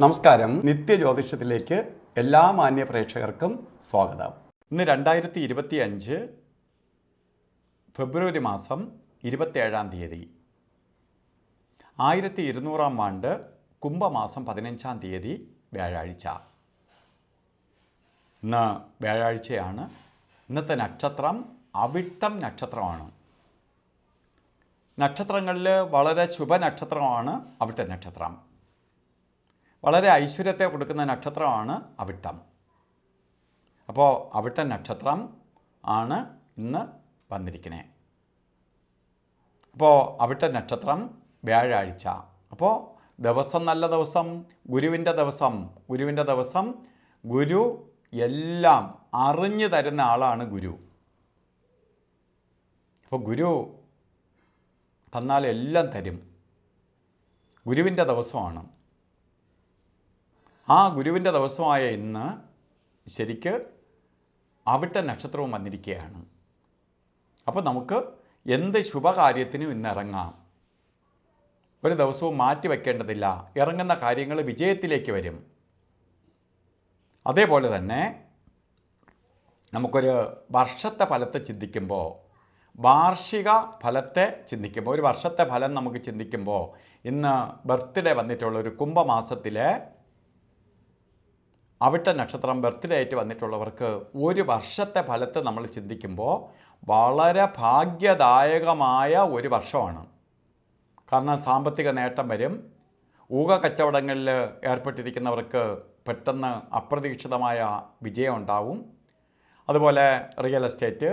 നമസ്കാരം. നിത്യജ്യോതിഷത്തിലേക്ക് എല്ലാ മാന്യ പ്രേക്ഷകർക്കും സ്വാഗതം. ഇന്ന് 2025 ഫെബ്രുവരി മാസം 27-ാം തീയതി, 1200-ാം ആണ്ട് കുംഭമാസം 15-ാം തീയതി വ്യാഴാഴ്ച. ഇന്ന് വ്യാഴാഴ്ചയാണ്. ഇന്നത്തെ നക്ഷത്രം അവിട്ടം നക്ഷത്രമാണ്. നക്ഷത്രങ്ങളിൽ വളരെ ശുഭനക്ഷത്രമാണ് അവിട്ട നക്ഷത്രം. വളരെ ഐശ്വര്യത്തെ കൊടുക്കുന്ന നക്ഷത്രമാണ് അവിട്ടം. അപ്പോൾ അവിട്ട നക്ഷത്രം ആണ് ഇന്ന് വന്നിരിക്കുന്നത്. അപ്പോൾ അവിട്ട നക്ഷത്രം വ്യാഴാഴ്ച. അപ്പോൾ ദിവസം നല്ല ദിവസം, ഗുരുവിൻ്റെ ദിവസം. ഗുരു എല്ലാം അറിഞ്ഞു തരുന്ന ആളാണ് ഗുരു. അപ്പോൾ ഗുരു തന്നാൽ എല്ലാം തരും. ഗുരുവിൻ്റെ ദിവസമാണ്. ആ ഗുരുവിൻ്റെ ദിവസമായ ഇന്ന് ശരിക്ക് അവിട്ട നക്ഷത്രവും വന്നിരിക്കുകയാണ്. അപ്പോൾ നമുക്ക് എന്ത് ശുഭകാര്യത്തിനും ഇന്ന് ഇറങ്ങാം. ഒരു ദിവസവും മാറ്റി വയ്ക്കേണ്ടതില്ല. ഇറങ്ങുന്ന കാര്യങ്ങൾ വിജയത്തിലേക്ക് വരും. അതേപോലെ തന്നെ നമുക്കൊരു വർഷത്തെ ഫലത്തെ ചിന്തിക്കുമ്പോൾ, വാർഷിക ഫലത്തെ ചിന്തിക്കുമ്പോൾ, ഒരു വർഷത്തെ ഫലം നമുക്ക് ചിന്തിക്കുമ്പോൾ, ഇന്ന് ബർത്ത്ഡേ വന്നിട്ടുള്ള ഒരു കുംഭമാസത്തിലെ അവിട്ട നക്ഷത്രം ബർത്ത്ഡേ ആയിട്ട് വന്നിട്ടുള്ളവർക്ക് ഒരു വർഷത്തെ ഫലത്തെ നമ്മൾ ചിന്തിക്കുമ്പോൾ വളരെ ഭാഗ്യദായകമായ ഒരു വർഷമാണ്. കാരണം സാമ്പത്തിക നേട്ടം വരും. ഊഹക്കച്ചവടങ്ങളിൽ ഏർപ്പെട്ടിരിക്കുന്നവർക്ക് പെട്ടെന്ന് അപ്രതീക്ഷിതമായ വിജയം ഉണ്ടാവും. അതുപോലെ റിയൽ എസ്റ്റേറ്റ്,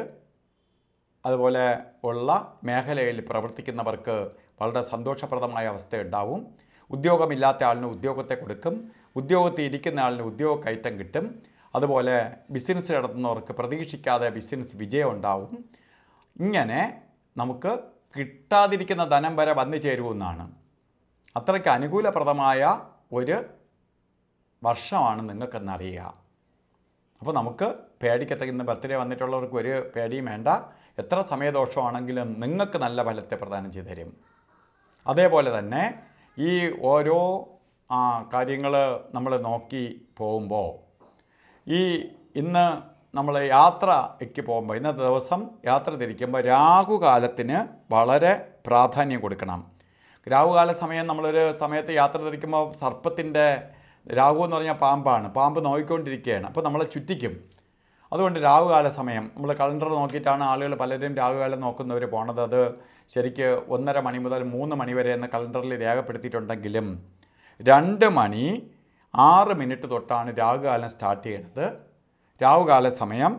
അതുപോലെ ഉള്ള മേഖലയിൽ പ്രവർത്തിക്കുന്നവർക്ക് വളരെ സന്തോഷപ്രദമായ അവസ്ഥയുണ്ടാവും. ഉദ്യോഗമില്ലാത്ത ആളിന് ഉദ്യോഗത്തെ കൊടുക്കും. ഉദ്യോഗത്തിൽ ഇരിക്കുന്ന ആളിന് ഉദ്യോഗ കയറ്റം കിട്ടും. അതുപോലെ ബിസിനസ് നടത്തുന്നവർക്ക് പ്രതീക്ഷിക്കാതെ ബിസിനസ് വിജയം ഉണ്ടാവും. ഇങ്ങനെ നമുക്ക് കിട്ടാതിരിക്കുന്ന ധനം വരെ വന്നു ചേരുമെന്നാണ്. അത്രയ്ക്ക് അനുകൂലപ്രദമായ ഒരു വർഷമാണ് നിങ്ങൾക്കെന്നറിയുക. അപ്പോൾ നമുക്ക് പേടിക്കത്തക്ക, ഇന്ന് ബർത്ത്ഡേ വന്നിട്ടുള്ളവർക്ക് ഒരു പേടിയും വേണ്ട. എത്ര സമയദോഷമാണെങ്കിലും നിങ്ങൾക്ക് നല്ല ഫലത്തെ പ്രദാനം ചെയ്തു തരും. അതേപോലെ തന്നെ ഈ ഓരോ കാര്യങ്ങൾ നമ്മൾ നോക്കി പോകുമ്പോൾ, ഇന്ന് നമ്മൾ യാത്രയ്ക്ക് പോകുമ്പോൾ, ഇന്നത്തെ ദിവസം യാത്ര തിരിക്കുമ്പോൾ രാഹുകാലത്തിന് വളരെ പ്രാധാന്യം കൊടുക്കണം. രാഹുകാല സമയം, നമ്മളൊരു സമയത്ത് യാത്ര തിരിക്കുമ്പോൾ സർപ്പത്തിൻ്റെ, രാഹു എന്ന് പറഞ്ഞാൽ പാമ്പാണ്, പാമ്പ് നോക്കിക്കൊണ്ടിരിക്കുകയാണ്. അപ്പോൾ നമ്മളെ ചുറ്റിക്കും. അതുകൊണ്ട് രാഹുകാല സമയം നമ്മൾ കലണ്ടർ നോക്കിയിട്ടാണ് ആളുകൾ പലരും രാഹുകാലം നോക്കുന്നവർ പോണത്. അത് ശരിക്ക് 1:30 മണി മുതൽ 3 മണി വരെ എന്ന കലണ്ടറിൽ രേഖപ്പെടുത്തിയിട്ടുണ്ടെങ്കിലും 2 മണി 6 മിനിറ്റ് തൊട്ടാണ് രാഹുകാലം സ്റ്റാർട്ട് ചെയ്യുന്നത്. രാഹുകാല സമയം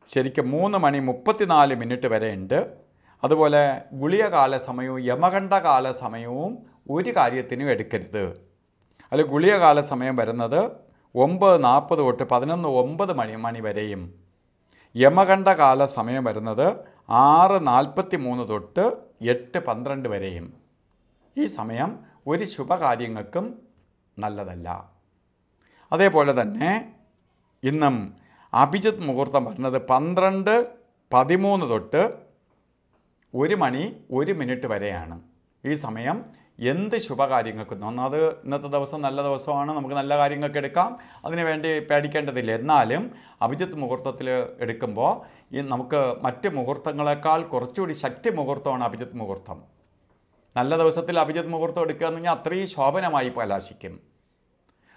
ശരിക്കും 3 മണി 34 മിനിറ്റ് വരെ ഉണ്ട്. അതുപോലെ ഗുളികകാല സമയവും യമകണ്ഠകാല സമയവും ഒരു കാര്യത്തിനും എടുക്കരുത്. അതിൽ ഗുളികകാല സമയം വരുന്നത് 9:40 തൊട്ട് 11:09 മണി വരെയും, യമകണ്ഠകാല സമയം വരുന്നത് 6:43 തൊട്ട് 8:12 വരെയും. ഈ സമയം ഒരു ശുഭകാര്യങ്ങൾക്കും നല്ലതല്ല. അതേപോലെ തന്നെ ഇന്നും അഭിജിത്ത് മുഹൂർത്തം വരുന്നത് 12:13 തൊട്ട് 1 മണി 1 മിനിറ്റ് വരെയാണ്. ഈ സമയം എന്ത് ശുഭകാര്യങ്ങൾക്കും, ഒന്നാമത് ഇന്നത്തെ ദിവസം നല്ല ദിവസമാണ്, നമുക്ക് നല്ല കാര്യങ്ങൾക്ക് എടുക്കാം, അതിനു വേണ്ടി പേടിക്കേണ്ടതില്ല. എന്നാലും അഭിജിത്ത് മുഹൂർത്തത്തിൽ എടുക്കുമ്പോൾ നമുക്ക് മറ്റ് മുഹൂർത്തങ്ങളെക്കാൾ കുറച്ചുകൂടി ശക്തി മുഹൂർത്തമാണ് അഭിജിത്ത് മുഹൂർത്തം. നല്ല ദിവസത്തിൽ അഭിജിത്ത് മുഹൂർത്തം എടുക്കുക എന്ന് പറഞ്ഞാൽ അത്രയും ശോഭനമായി കലാശിക്കും.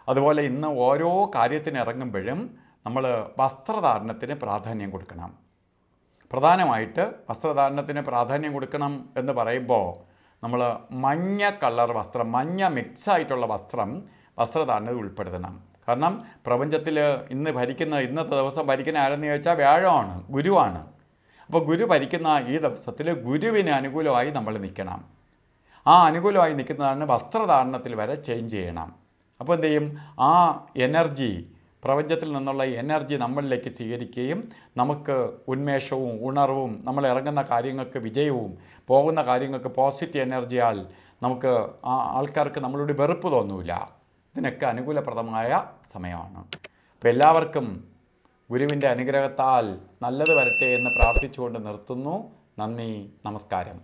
അതുപോലെ ഇന്ന് ഓരോ കാര്യത്തിന് ഇറങ്ങുമ്പോഴും നമ്മൾ വസ്ത്രധാരണത്തിന് പ്രാധാന്യം കൊടുക്കണം. പ്രധാനമായിട്ട് വസ്ത്രധാരണത്തിന് പ്രാധാന്യം കൊടുക്കണം എന്ന് പറയുമ്പോൾ നമ്മൾ മഞ്ഞ കളർ വസ്ത്രം, മഞ്ഞ മിക്സായിട്ടുള്ള വസ്ത്രധാരണത്തിൽ ഉൾപ്പെടുത്തണം. കാരണം പ്രപഞ്ചത്തിൽ ഇന്നത്തെ ദിവസം ഭരിക്കുന്ന ആരെന്ന് ചോദിച്ചാൽ വ്യാഴമാണ്, ഗുരുവാണ്. അപ്പോൾ ഗുരു ഭരിക്കുന്ന ഈ ദിവസത്തിൽ ഗുരുവിന് അനുകൂലമായി നമ്മൾ നിൽക്കണം. ആ അനുകൂലമായി നിൽക്കുന്നതാണ് വസ്ത്രധാരണത്തിൽ വരെ ചേഞ്ച് ചെയ്യണം. അപ്പോൾ എന്ത് ചെയ്യും? ആ എനർജി, പ്രപഞ്ചത്തിൽ നിന്നുള്ള എനർജി നമ്മളിലേക്ക് സ്വീകരിക്കുകയും നമുക്ക് ഉന്മേഷവും ഉണർവും, നമ്മൾ ഇറങ്ങുന്ന കാര്യങ്ങൾക്ക് വിജയവും, പോകുന്ന കാര്യങ്ങൾക്ക് പോസിറ്റീവ് എനർജിയാൽ നമുക്ക് ആൾക്കാർക്ക് നമ്മളോട് വെറുപ്പ് തോന്നില്ല. ഇതിനൊക്കെ അനുകൂലപ്രദമായ സമയമാണ്. അപ്പോൾ എല്ലാവർക്കും ഗുരുവിൻ്റെ അനുഗ്രഹത്താൽ നല്ലത് വരട്ടെ എന്ന് പ്രാർത്ഥിച്ചുകൊണ്ട് നിർത്തുന്നു. നന്ദി, നമസ്കാരം.